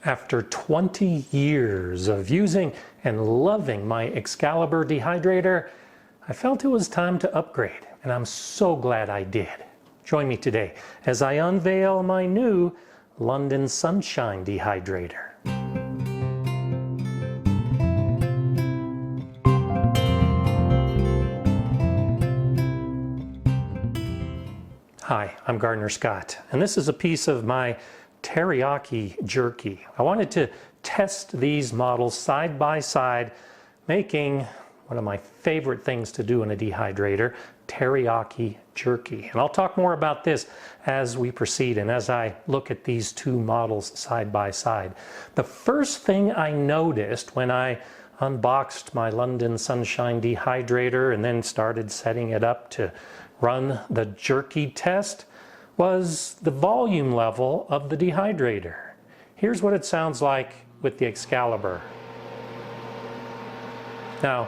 After 20 years of using and loving my Excalibur dehydrator, I felt it was time to upgrade, and I'm so glad I did. Join me today as I unveil my new London Sunshine dehydrator. Hi, I'm Gardener Scott, and this is a piece of my teriyaki jerky. I wanted to test these models side by side, making one of my favorite things to do in a dehydrator, teriyaki jerky. And I'll talk more about this as we proceed and as I look at these two models side by side. The first thing I noticed when I unboxed my London Sunshine dehydrator and then started setting it up to run the jerky test was the volume level of the dehydrator. Here's what it sounds like with the Excalibur. Now,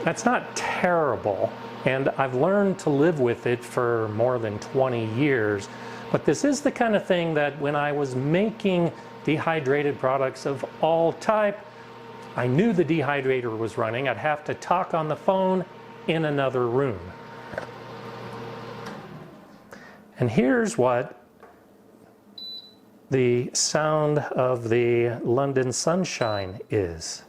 that's not terrible, and I've learned to live with it for more than 20 years, but this is the kind of thing that when I was making dehydrated products of all type, I knew the dehydrator was running. I'd have to talk on the phone in another room. And here's what the sound of the London Sunshine is.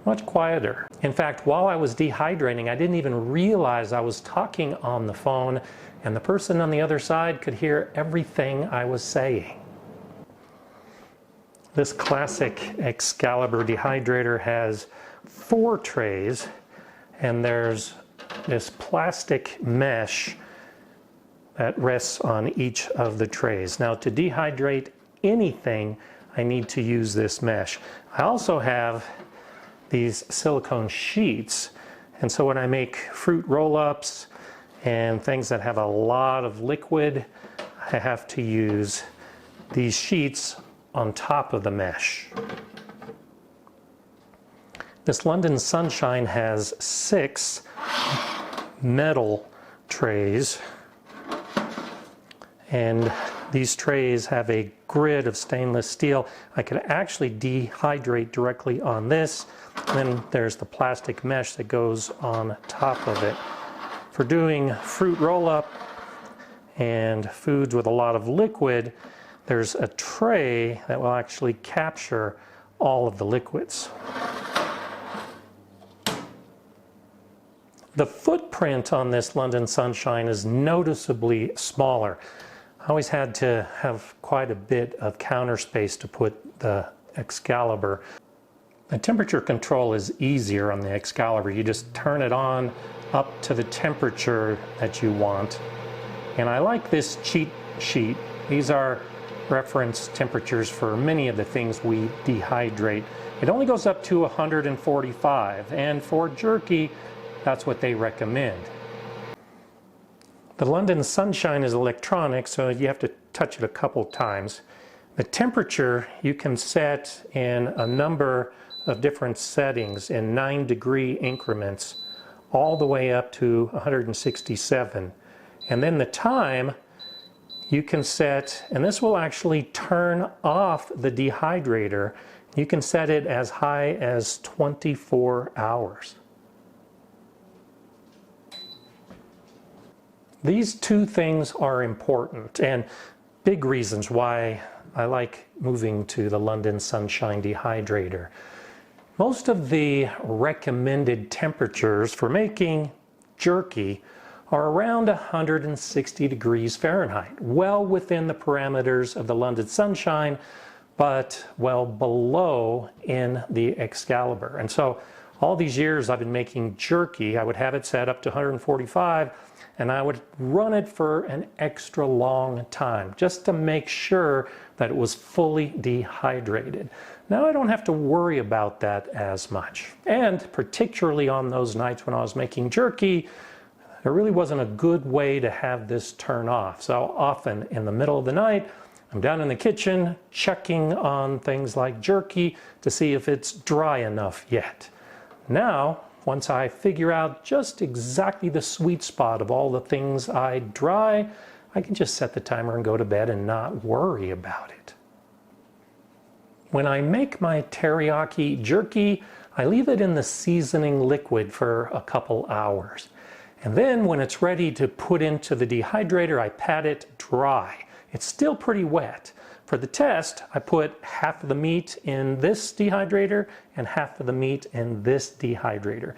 Much quieter. In fact, while I was dehydrating, I didn't even realize I was talking on the phone, and the person on the other side could hear everything I was saying. This classic Excalibur dehydrator has 4 trays, and there's this plastic mesh that rests on each of the trays. Now, to dehydrate anything, I need to use this mesh. I also have these silicone sheets, and so when I make fruit roll-ups and things that have a lot of liquid, I have to use these sheets on top of the mesh. This London Sunshine has 6 metal trays, and these trays have a grid of stainless steel. I could actually dehydrate directly on this. Then there's the plastic mesh that goes on top of it. For doing fruit roll-up and foods with a lot of liquid, there's a tray that will actually capture all of the liquids. The footprint on this London Sunshine is noticeably smaller. I always had to have quite a bit of counter space to put the Excalibur. The temperature control is easier on the Excalibur. You just turn it on up to the temperature that you want. And I like this cheat sheet. These are reference temperatures for many of the things we dehydrate. It only goes up to 145, and for jerky, that's what they recommend. The London Sunshine is electronic, so you have to touch it a couple times. The temperature you can set in a number of different settings in 9-degree increments, all the way up to 167. And then the time you can set, and this will actually turn off the dehydrator. You can set it as high as 24 hours. These two things are important and big reasons why I like moving to the London Sunshine dehydrator. Most of the recommended temperatures for making jerky are around 160 degrees Fahrenheit, well within the parameters of the London Sunshine, but well below in the Excalibur. And so all these years I've been making jerky, I would have it set up to 145, and I would run it for an extra long time just to make sure that it was fully dehydrated. Now I don't have to worry about that as much. And particularly on those nights when I was making jerky, there really wasn't a good way to have this turn off. So often in the middle of the night, I'm down in the kitchen checking on things like jerky to see if it's dry enough yet. Now, once I figure out just exactly the sweet spot of all the things I dry, I can just set the timer and go to bed and not worry about it. When I make my teriyaki jerky, I leave it in the seasoning liquid for a couple hours. And then when it's ready to put into the dehydrator, I pat it dry. It's still pretty wet. For the test, I put half of the meat in this dehydrator and half of the meat in this dehydrator.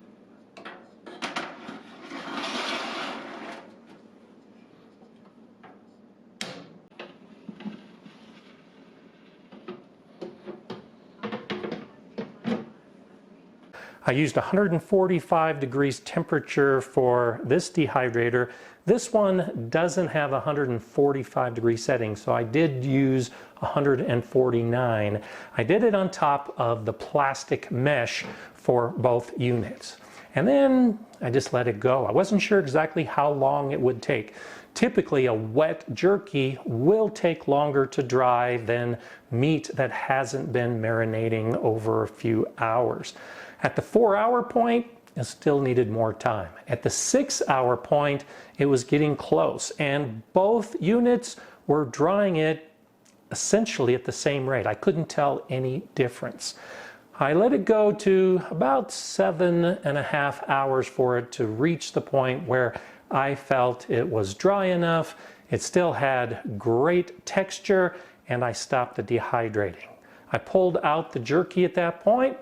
I used 145 degrees temperature for this dehydrator. This one doesn't have a 145 degree setting, so I did use 149. I did it on top of the plastic mesh for both units. And then I just let it go. I wasn't sure exactly how long it would take. Typically, a wet jerky will take longer to dry than meat that hasn't been marinating over a few hours. At the 4-hour point, it still needed more time. At the 6-hour point, it was getting close, and both units were drying it essentially at the same rate. I couldn't tell any difference. I let it go to about 7.5 hours for it to reach the point where I felt it was dry enough. It still had great texture, and I stopped the dehydrating. I pulled out the jerky at that point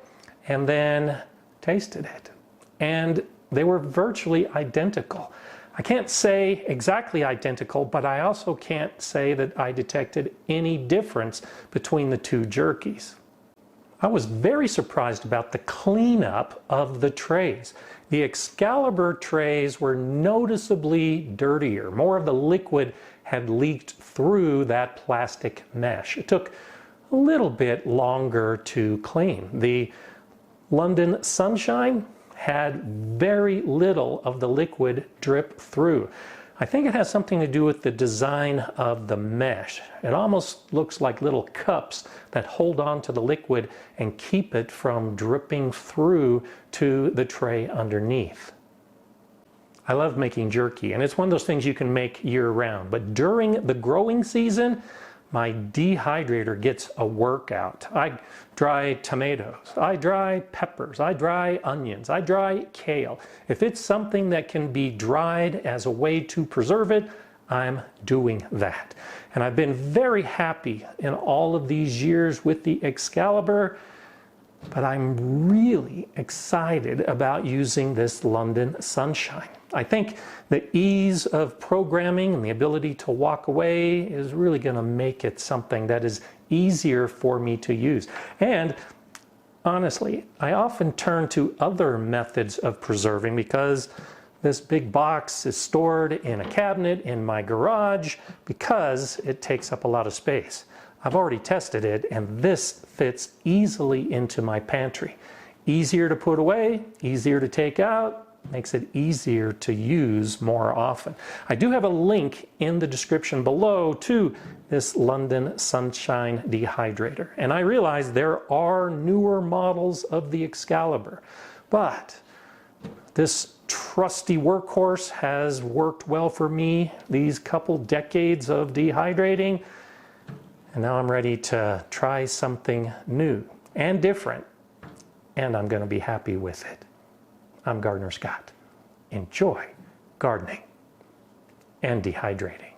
and then tasted it. And they were virtually identical. I can't say exactly identical, but I also can't say that I detected any difference between the two jerkies. I was very surprised about the cleanup of the trays. The Excalibur trays were noticeably dirtier. More of the liquid had leaked through that plastic mesh. It took a little bit longer to clean. The London Sunshine had very little of the liquid drip through. I think it has something to do with the design of the mesh. It almost looks like little cups that hold on to the liquid and keep it from dripping through to the tray underneath. I love making jerky, and it's one of those things you can make year-round. But during the growing season, my dehydrator gets a workout. I dry tomatoes, I dry peppers, I dry onions, I dry kale. If it's something that can be dried as a way to preserve it, I'm doing that. And I've been very happy in all of these years with the Excalibur, but I'm really excited about using this London Sunshine. I think the ease of programming and the ability to walk away is really going to make it something that is easier for me to use. And honestly, I often turn to other methods of preserving because this big box is stored in a cabinet in my garage because it takes up a lot of space. I've already tested it, and this fits easily into my pantry. Easier to put away, easier to take out, makes it easier to use more often. I do have a link in the description below to this London Sunshine dehydrator. And I realize there are newer models of the Excalibur, but this trusty workhorse has worked well for me these couple decades of dehydrating. And now I'm ready to try something new and different, and I'm going to be happy with it. I'm Gardener Scott. Enjoy gardening and dehydrating.